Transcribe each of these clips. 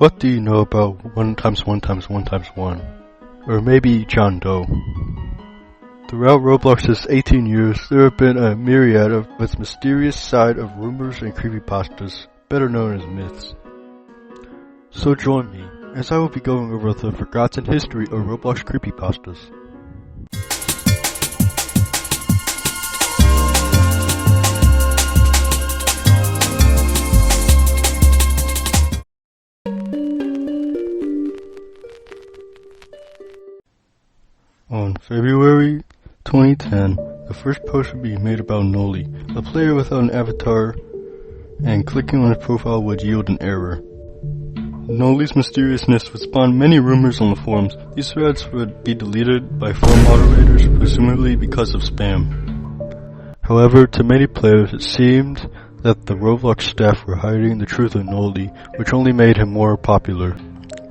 What do you know about 1x1x1x1? Or maybe John Doe? Throughout Roblox's 18 years, there have been a myriad of its mysterious side of rumors and creepypastas, better known as myths. So join me, as I will be going over the forgotten history of Roblox creepypastas. On February 2010, the first post would be made about Noli, a player without an avatar, and clicking on his profile would yield an error. Noli's mysteriousness would spawn many rumors on the forums. These threads would be deleted by forum moderators, presumably because of spam. However, to many players it seemed that the Roblox staff were hiding the truth of Noli, which only made him more popular.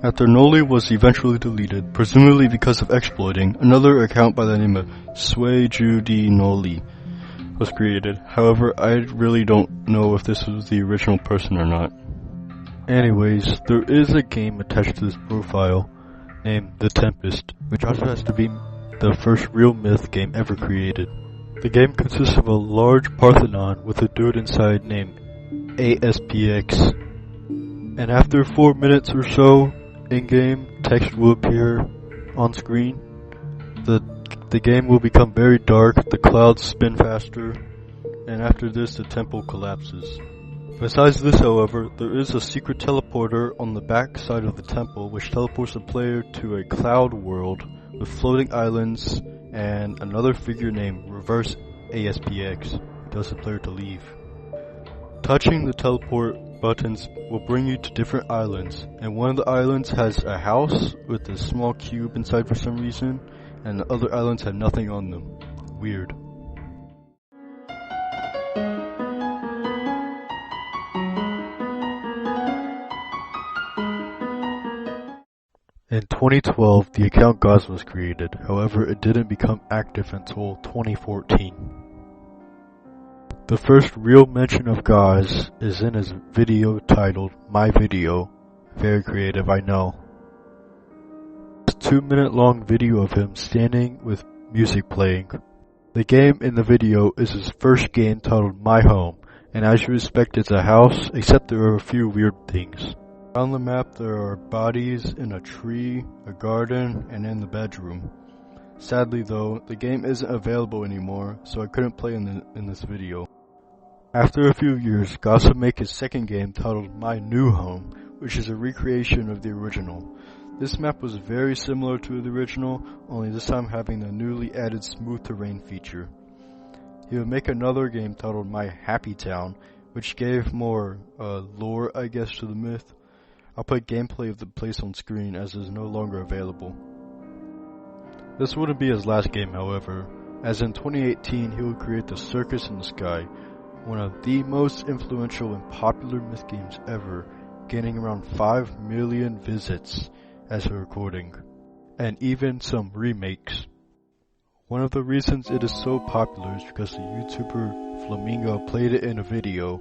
After Noli was eventually deleted, presumably because of exploiting, another account by the name of Sway Judy Noli was created. However, I really don't know if this was the original person or not. Anyways, there is a game attached to this profile named The Tempest, which also has to be the first real myth game ever created. The game consists of a large Parthenon with a dude inside named ASPX. And after 4 minutes or so, in-game text will appear on screen. The game will become very dark, the clouds spin faster, and after this the temple collapses. Besides this, however, there is a secret teleporter on the back side of the temple which teleports the player to a cloud world with floating islands and another figure named Reverse ASPX who tells the player to leave. Touching the teleport buttons will bring you to different islands, and one of the islands has a house with a small cube inside for some reason, and the other islands have nothing on them. Weird. In 2012, the account Gauze was created, however it didn't become active until 2014. The first real mention of Gauze is in his video titled My Video. Very creative, I know. It's a 2-minute long video of him standing with music playing. The game in the video is his first game titled My Home, and as you expect it's a house, except there are a few weird things. On the map there are bodies in a tree, a garden, and in the bedroom. Sadly though, the game isn't available anymore, so I couldn't play in this video. After a few years, Gauze would make his second game titled My New Home, which is a recreation of the original. This map was very similar to the original, only this time having the newly added smooth terrain feature. He would make another game titled My Happy Town, which gave more lore, I guess, to the myth. I'll put gameplay of the place on screen as it is no longer available. This wouldn't be his last game, however, as in 2018 he would create The Circus in the Sky, one of the most influential and popular myth games ever, gaining around 5 million visits as a recording, and even some remakes. One of the reasons it is so popular is because the YouTuber Flamingo played it in a video.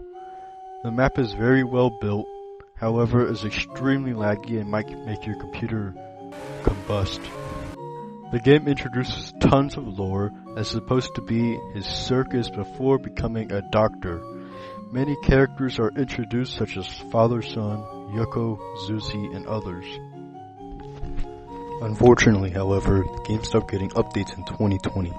The map is very well built, however it is extremely laggy and might make your computer combust. The game introduces tons of lore as supposed to be his circus before becoming a doctor. Many characters are introduced such as Father Son, Yuko, Zuzi, and others. Unfortunately, however, the game stopped getting updates in 2020.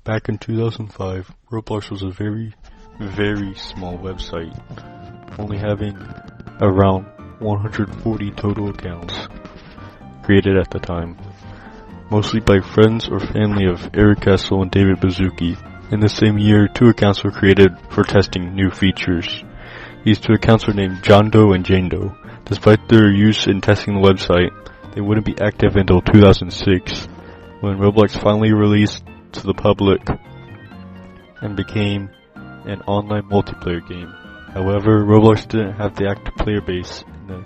Back in 2005, Roblox was a very, very small website, only having around 140 total accounts created at the time, mostly by friends or family of Eric Castle and David Bazuki. In the same year, 2 accounts were created for testing new features. These 2 accounts were named John Doe and Jane Doe. Despite their use in testing the website, they wouldn't be active until 2006, when Roblox finally released to the public and became an online multiplayer game. However, Roblox didn't have the active player base in the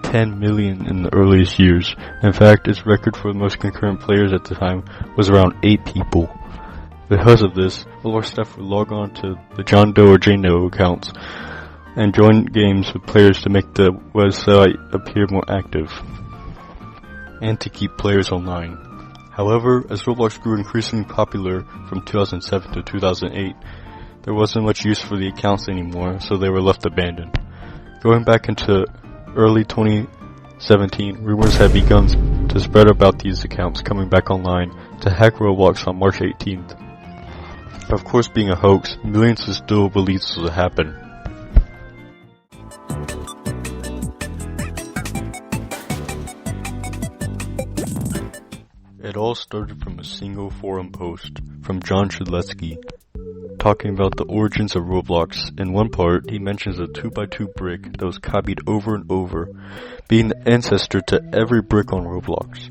10 million in the earliest years. In fact, its record for the most concurrent players at the time was around 8 people. Because of this, Roblox staff would log on to the John Doe or Jane Doe accounts and join games with players to make the website appear more active and to keep players online. However, as Roblox grew increasingly popular from 2007 to 2008, there wasn't much use for the accounts anymore, so they were left abandoned. Going back into early 2017, rumors had begun to spread about these accounts coming back online to hack Roblox on March 18th. Of course, being a hoax, millions still believe this will happen. It all started from a single forum post from John Shedletsky talking about the origins of Roblox. In one part, he mentions a 2x2 brick that was copied over and over, being the ancestor to every brick on Roblox.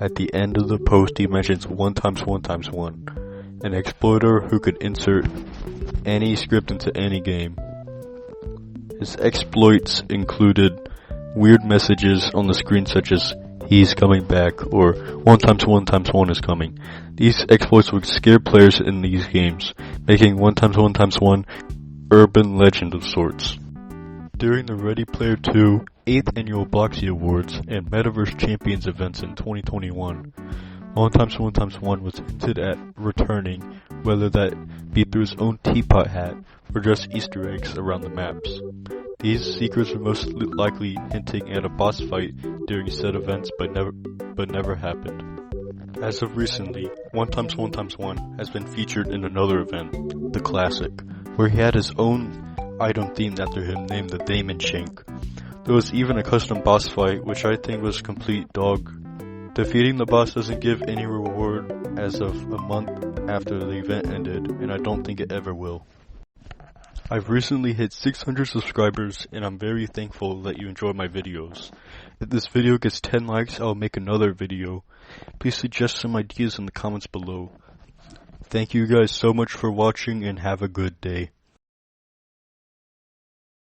At the end of the post, he mentions 1x1x1, an exploiter who could insert any script into any game. His exploits included weird messages on the screen such as "He's coming back" or 1x1x1 is coming. These exploits would scare players in these games, making 1x1x1 urban legend of sorts. During the Ready Player 2 8th Annual Bloxy Awards and Metaverse Champions events in 2021, 1x1x1 was hinted at returning, whether that be through his own teapot hat or just Easter eggs around the maps. These secrets were most likely hinting at a boss fight during said events, but never happened. As of recently, 1x1x1 has been featured in another event, the Classic, where he had his own item themed after him named the Damon Shank. There was even a custom boss fight, which I think was complete dog. Defeating the boss doesn't give any reward as of a month after the event ended, and I don't think it ever will. I've recently hit 600 subscribers, and I'm very thankful that you enjoy my videos. If this video gets 10 likes, I'll make another video. Please suggest some ideas in the comments below. Thank you guys so much for watching, and have a good day.